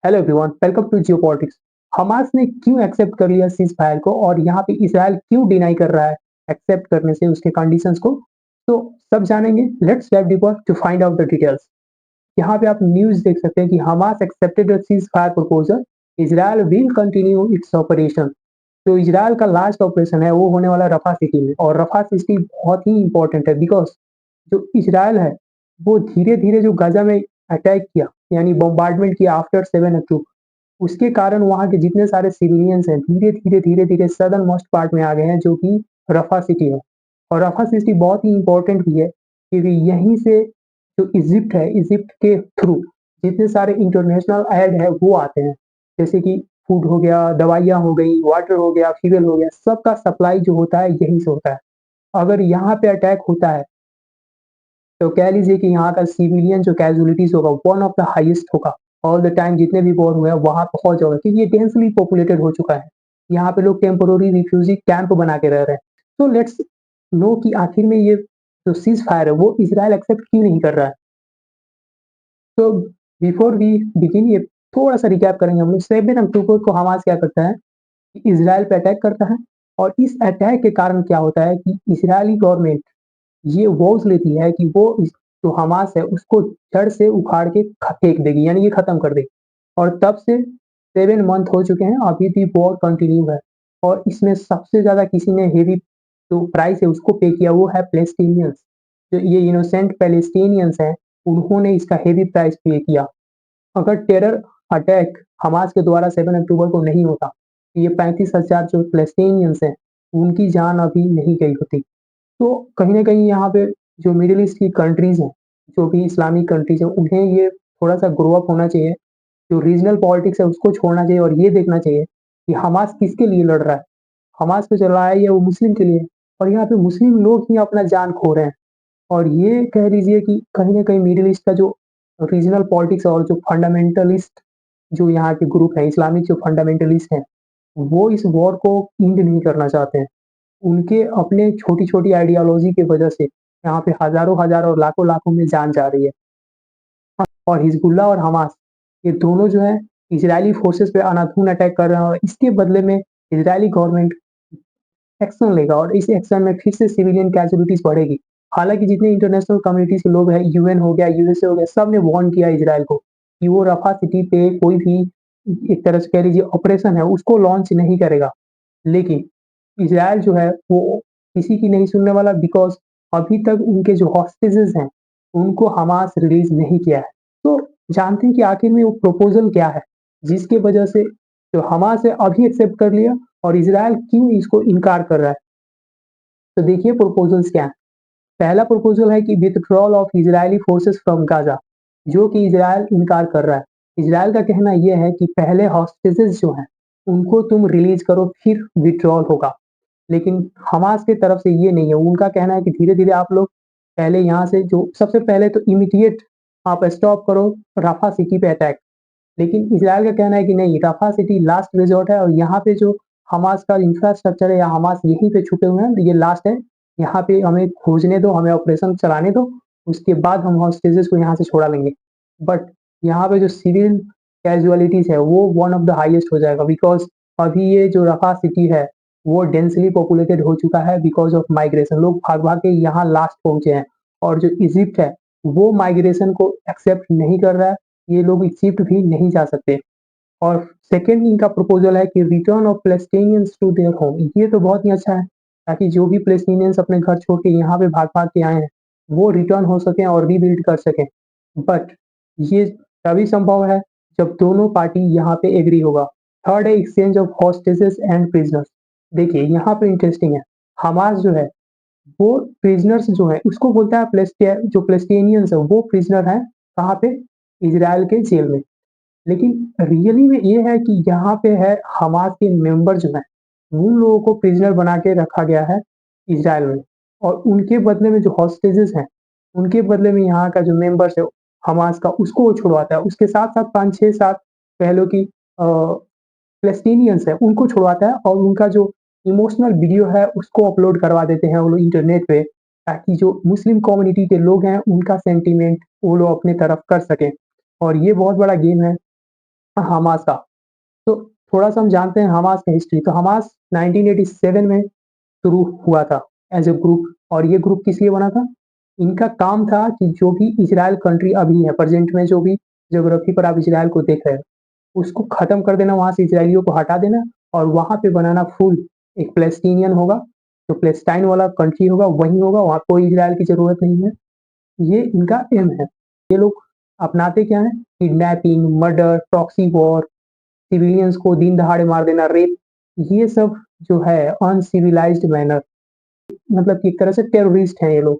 Hello everyone, welcome to geopolitics. Hamas ने क्यों accept कर लिया सीज फायर को और यहाँ पे इसराइल क्यों डिनाई कर रहा है एक्सेप्ट करने से उसके कंडीशंस को? तो सब जानेंगे। Let's dive deeper to find out the details. यहाँ पे आप न्यूज देख सकते हैं कि Hamas accepted the ceasefire proposal, Israel will continue its operation. तो इसराइल का लास्ट ऑपरेशन है वो होने वाला रफा सिटी में, और रफा सिटी बहुत ही इंपॉर्टेंट है बिकॉज जो इसराइल है वो धीरे धीरे जो गाजा में अटैक किया, यानी बॉम्बार्डमेंट किया आफ्टर 7 अक्टूबर, उसके कारण वहाँ के जितने सारे सिविलियंस हैं धीरे धीरे सदर्न मोस्ट पार्ट में आ गए हैं, जो कि रफा सिटी है। और रफा सिटी बहुत ही इंपॉर्टेंट भी है क्योंकि यहीं से जो इजिप्ट है, इजिप्ट के थ्रू जितने सारे इंटरनेशनल एड है वो आते हैं, जैसे कि फूड हो गया, दवाइयाँ हो गई, वाटर हो गया, फ्यूल हो गया, सबका सप्लाई जो होता है यहीं से होता है। अगर यहाँ पे अटैक होता है तो कह लीजिए कि यहाँ का सिविलियन जो कैजुअलिटीज होगा वन ऑफ द हाईएस्ट होगा ऑल द टाइम। जितने भी वॉर हुए हैं वहां पहुंच जाएगा क्योंकि ये डेंसली पॉपुलेटेड हो चुका है। यहाँ पे लोग टेम्पोररी रिफ्यूजी कैंप बना के रह रहे हैं। तो लेट्स नो कि आखिर में ये जो सीज फायर है वो इसराइल एक्सेप्ट क्यों नहीं कर रहा है। तो बिफोर वी बिगिन, ये थोड़ा सा रिकैप करेंगे हम लोग। 7 अक्टूबर को हमास क्या करता है कि इसराइल पे अटैक करता है, और इस अटैक के कारण क्या होता है कि इसराइली गवर्नमेंट ये वॉज लेती है कि वो जो हमास है उसको जड़ से उखाड़ के फेंक देगी, यानी ये खत्म कर देगी। और तब से 7 मंथ हो चुके हैं, अभी भी वॉर कंटिन्यू है। और इसमें सबसे ज्यादा किसी ने हेवी जो प्राइस है उसको पे किया वो है पैलेस्टीनियंस। जो ये इनोसेंट पैलेस्टीनियंस हैं उन्होंने इसका हेवी प्राइस पे किया। अगर टेरर अटैक हमास के द्वारा 7 अक्टूबर को नहीं होता, ये 35,000 जो पैलेस्टीनियंस हैं उनकी जान अभी नहीं गई होती। तो कहीं न कहीं यहाँ पे जो मिडल ईस्ट की कंट्रीज़ हैं, जो भी इस्लामिक कंट्रीज़ हैं, उन्हें ये थोड़ा-सा ग्रो अप होना चाहिए। जो रीजनल पॉलिटिक्स है उसको छोड़ना चाहिए और ये देखना चाहिए कि हमास किसके लिए लड़ रहा है। हमास पे चल रहा है या वो मुस्लिम के लिए, और यहाँ पे मुस्लिम लोग ही अपना जान खो रहे हैं। और ये कह लीजिए कि कहीं न कहीं मिडल ईस्ट का जो रीजनल पॉलिटिक्स और जो फंडामेंटलिस्ट जो यहाँ के ग्रुप हैं, इस्लामिक जो फंडामेंटलिस्ट हैं, वो इस वॉर को एंड नहीं करना चाहते हैं। उनके अपने छोटी-छोटी आइडियोलॉजी की वजह से यहाँ पे हज़ारों-हज़ारों और लाखों-लाखों में जान जा रही है। और हिजबुल्लाह और हमास ये दोनों जो है इजरायली फोर्सेस पे अनाधून अटैक कर रहे हैं, और इसके बदले में इजरायली गवर्नमेंट एक्शन लेगा और इस एक्शन में फिर से सिविलियन कैजुअलिटीज बढ़ेगी। हालांकि जितने इंटरनेशनल कम्युनिटीज के लोग हैं, यूएन हो गया, यूएसए हो गया, सब ने वार्न किया इजराइल को कि वो रफा सिटी पे कोई भी एक तरह से कह लीजिए ऑपरेशन है उसको लॉन्च नहीं करेगा। लेकिन इज़राइल जो है वो किसी की नहीं सुनने वाला, बिकॉज़ अभी तक उनके जो हॉस्टेजेस हैं, उनको हमास रिलीज़ नहीं किया है। तो जानते हैं कि आखिर में वो प्रपोज़ल क्या है, जिसकी वजह से जो हमास है अभी एक्सेप्ट कर लिया और इज़राइल क्यों इसको इनकार कर रहा है। तो देखिए प्रपोज़ल्स क्या हैं। पहला प्रपोज़ल है कि withdrawal of Israeli forces from Gaza, जो कि इज़राइल इनकार कर रहा है। इज़राइल का कहना ये है कि पहले हॉस्टेजेस जो हैं, उनको तुम रिलीज़ करो फिर विथड्रॉल होगा। लेकिन हमास की तरफ से ये नहीं है। उनका कहना है कि धीरे-धीरे आप लोग पहले यहाँ से जो सबसे पहले तो इमीडिएट आप स्टॉप करो राफा सिटी पे अटैक। लेकिन इज़राइल का कहना है कि नहीं, राफा सिटी लास्ट रिज़ॉर्ट है और यहाँ पे जो हमास का इंफ्रास्ट्रक्चर है या हमास यहीं पे छुपे हुए हैं, ये लास्ट है। यहाँ पे हमें खोजने दो, हमें ऑपरेशन चलाने दो, उसके बाद हम हॉस्टेजेस को यहाँ से छुड़ा लेंगे। बट यहाँ पे जो सिविल कैजुअलिटीज़ है वो वन ऑफ द हाईएस्ट हो जाएगा, बिकॉज़ अभी ये जो रफा सिटी है वो डेंसली पॉपुलेटेड हो चुका है बिकॉज़ ऑफ माइग्रेशन। लोग भाग-भाग के यहाँ लास्ट पहुँचे हैं, और जो इजिप्ट है वो माइग्रेशन को एक्सेप्ट नहीं कर रहा है। ये लोग इजिप्ट भी नहीं जा सकते। और सेकंड इनका प्रपोजल है कि return of Palestinians to their home. ये तो बहुत ही अच्छा है, ताकि जो भी पैलेस्टीनियंस अपने घर छोड़ के यहाँ पे भाग-भाग के आए हैं, वो रिटर्न हो सकें और रीबिल्ड कर सकें। बट ये तभी संभव है जब दोनों पार्टी यहाँ पे एग्री होगा। थर्ड है exchange of hostages and prisoners. देखिए यहाँ पे इंटरेस्टिंग है, हमास जो है वो प्रिजनर्स जो है उसको बोलता है जो पैलेस्टीनियंस है वो प्रिजनर है कहाँ पे, इजराइल के जेल में। लेकिन रियली में ये है कि यहाँ पे है हमास के मेंबर जो हैं, उन लोगों को प्रिजनर बना के रखा गया है इज़राइल में, और उनके बदले में जो हॉस्टेजेस हैं, उनके बदले में यहाँ का जो मेंबर्स है हमास का उसको वो छुड़वाता है। उसके साथ-साथ 5, 6, 7 कह लो कि पैलेस्टीनियंस हैं उनको छुड़वाता है, और उनका जो इमोशनल वीडियो है उसको अपलोड करवा देते हैं वो लोग इंटरनेट पे, ताकि जो मुस्लिम कम्युनिटी के लोग हैं उनका सेंटीमेंट वो लोग अपने तरफ कर सकें। और ये बहुत बड़ा गेम है। हमास का। तो थोड़ा-सा हम जानते हैं हमास का हिस्ट्री। तो हमास 1987 में शुरू हुआ था एज़ अ ग्रुप, और ये ग्रुप किस लिए बना था? इनका काम था कि जो भी इज़राइल कंट्री अभी है, प्रेज़ेंट में जो भी ज्योग्राफी पर आप इज़राइल को देख रहे हो, उसको ख़त्म कर देना, वहाँ से इज़राइलियों को हटा देना और वहाँ पे बनाना फुल एक पैलेस्टीनियन होगा, जो पैलेस्टाइन वाला कंट्री होगा वही होगा, वहाँ कोई इज़राइल की ज़रूरत नहीं है। ये इनका एम है। ये लोग अपनाते क्या हैं? Kidnapping, murder, proxy war, civilians को दिन दहाड़े मार देना, रेप, ये सब जो है अनसिविलाइज्ड मैनर, मतलब कि एक तरह से टेररिस्ट हैं ये लोग।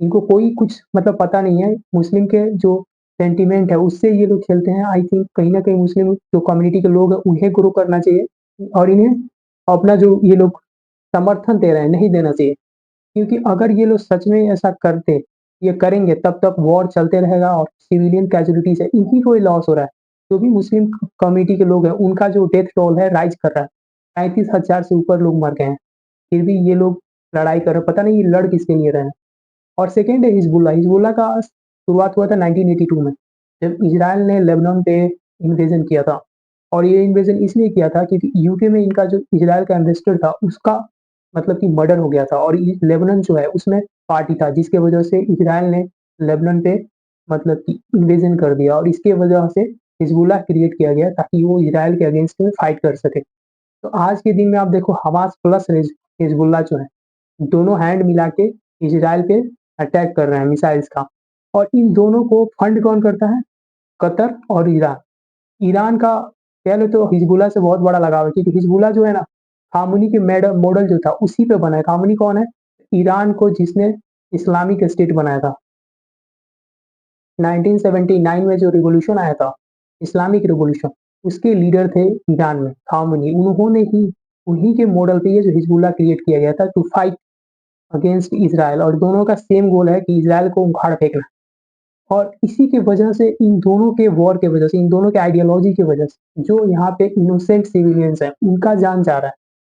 इनको कोई कुछ मतलब पता नहीं है, मुस्लिम के जो सेंटीमेंट है उससे ये लोग खेलते हैं। आई थिंक कहीं न कहीं मुस्लिम जो कम्युनिटी के लोग हैं उन्हें ग्रो करना चाहिए और इन्हें अपना जो ये लोग समर्थन दे रहे हैं, नहीं देना चाहिए। क्योंकि अगर ये लोग सच में ऐसा करते, ये करेंगे, तब तक वॉर चलते रहेगा और सिविलियन कैजुअलिटीज़ है, इन्हीं को ही लॉस हो रहा है। जो भी मुस्लिम कम्युनिटी के लोग हैं, उनका जो डेथ टोल है राइज़ कर रहा है। 35,000 से ऊपर लोग मर गए हैं, फिर भी ये लोग लड़ाई कर रहे हैं, पता नहीं ये लड़ किसके लिए रहे हैं। और सेकंड है हिज़बुल्लाह। हिज़बुल्लाह का शुरुआत हुआ था 1982 में, जब इज़राइल ने लेबनान पे इन्वेज़न किया था। और ये इन्वेज़न इसलिए किया था क्योंकि यूके में इनका जो इज़राइल का एम्बेसडर था, उसका मतलब कि मर्डर हो गया था और ये लेबनान जो है उसमें पार्टी था, जिसकी वजह से इज़राइल ने लेबनान पे मतलब कि इन्वेज़न कर दिया और इसकी वजह से हिज़बुल्लाह क्रिएट किया गया ताकि वो इज़राइल के अगेंस्ट में फाइट कर सके। तो आज के दिन में आप देखो हमास प्लस हिज़बुल्लाह जो है, दोनों हैंड मिला के इज़राइल पे अटैक कर रहे हैं मिसाइल्स का। और इन दोनों को फंड कौन करता है? कतर और ईरान। ईरान का कह लो तो हिज़बुल्लाह से बहुत बड़ा लगाव है क्योंकि हिज़बुल्लाह जो है ना, खामोनी के मॉडल जो था उसी पे बना है। खामोनी कौन है? ईरान को जिसने इस्लामिक स्टेट बनाया था। 1979 में जो रिवॉल्यूशन आया था, इस्लामिक रिवॉल्यूशन, उसके लीडर थे ईरान में खामोनी। उन्होंने ही उन्हीं के मॉडल पे ये जो हिज़बुल्लाह क्रिएट किया गया था टू फाइट अगेंस्ट इज़राइल, और दोनों का सेम गोल है कि इज़राइल को उखाड़ फेंकना। और इसी की वजह से, इन दोनों के वॉर के वजह से, इन दोनों के आइडियोलॉजी की वजह से जो यहाँ पे इनोसेंट सिविलियंस हैं, उनका जान जा रहा है।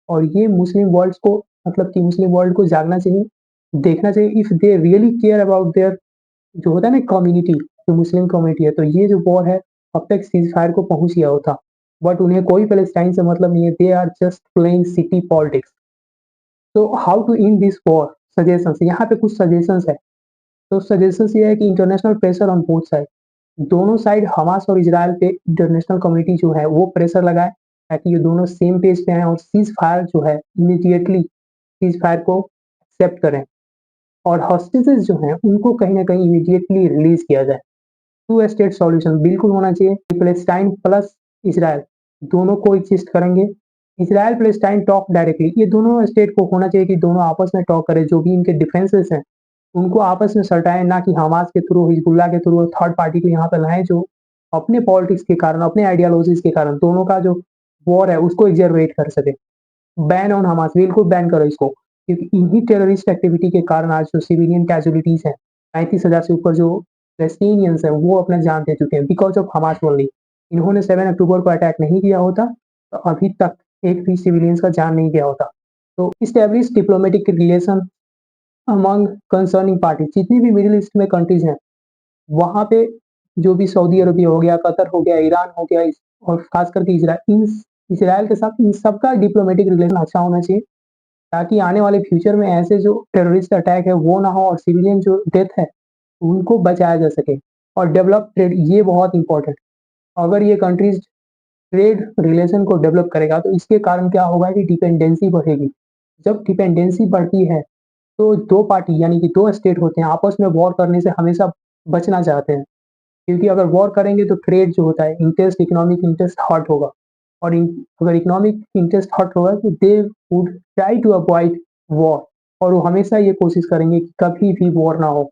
और ये मुस्लिम वर्ल्ड को मतलब कि मुस्लिम वर्ल्ड को जागना चाहिए, देखना चाहिए if they really care about their जो होता है ना कम्युनिटी, जो मुस्लिम कम्युनिटी है, तो ये जो वॉर है अब तक सीज़फायर को पहुँच गया होता। बट उन्हें कोई पैलेस्टाइन से मतलब नहीं है, they are just playing city politics. तो how to end this war? Suggestions, यहाँ पे कुछ सजेशंस है। तो सजेशंस ये है कि international pressure on both side, दोनों साइड हमास और इजराइल पे इंटरनेशनल कम्युनिटी जो है वो प्रेशर लगाए ताकि ये दोनों सेम पेज पे आए और सीज फायर जो है इमीडिएटली सीज फायर को एक्सेप्ट करें और हॉस्टेजेस जो हैं उनको कहीं ना कहीं इमीडिएटली रिलीज किया जाए। टू स्टेट सॉल्यूशन बिल्कुल होना चाहिए। पैलेस्टाइन प्लस इसराइल दोनों को एग्जिस्ट करेंगे। इसराइल पैलेस्टाइन टॉक डायरेक्टली, ये दोनों स्टेट को होना चाहिए कि दोनों आपस में टॉक करें, जो भी इनके डिफरेंसेस हैं उनको आपस में सटाएं, ना कि हमास के थ्रू, हिजबुल्लाह के थ्रू थर्ड पार्टी को यहाँ पे लाएं जो अपने पॉलिटिक्स के कारण, अपने आइडियोलॉजीज के कारण दोनों का जो वॉर है उसको एग्जरवेट कर सके। बैन ऑन हमास, बिल्कुल बैन करो इसको, क्योंकि इन्हीं टेररिस्ट एक्टिविटी के कारण आज जो सिविलियन कैजुअलिटीज हैं, 35,000 से ऊपर जो पैलेस्टीनियंस हैं वो अपना जान दे चुके हैं बिकॉज ऑफ हमास ओनली। इन्होंने 7 अक्टूबर को अटैक नहीं किया होता तो अभी तक एक भी सिविलियंस का जान नहीं गया होता। तो establish diplomatic relation among concerning party, जितनी भी मिडिल ईस्ट में कंट्रीज हैं वहाँ पे, जो भी सऊदी अरबिया हो गया, कतर हो गया, ईरान हो गया, और खास करके इसराइल, इन इसराइल के साथ इन सबका डिप्लोमेटिक रिलेशन अच्छा होना चाहिए ताकि आने वाले फ्यूचर में ऐसे जो टेररिस्ट अटैक है वो ना हो और सिविलियन जो डेथ है उनको बचाया जा सके। और डेवलप ट्रेड, ये बहुत इंपॉर्टेंट। अगर ये कंट्रीज ट्रेड रिलेशन को डेवलप करेगा तो इसके कारण क्या होगा कि डिपेंडेंसी बढ़ेगी। जब डिपेंडेंसी बढ़ती है तो दो पार्टी यानी कि दो स्टेट होते हैं आपस में वॉर करने से हमेशा बचना चाहते हैं, क्योंकि अगर वॉर करेंगे तो ट्रेड जो होता है, इंटरेस्ट, इकोनॉमिक इंटरेस्ट हर्ट होगा। और अगर इकोनॉमिक इंटरेस्ट हर्ट होगा तो they would try to avoid war, और वो हमेशा ये कोशिश करेंगे कि कभी भी वॉर ना हो।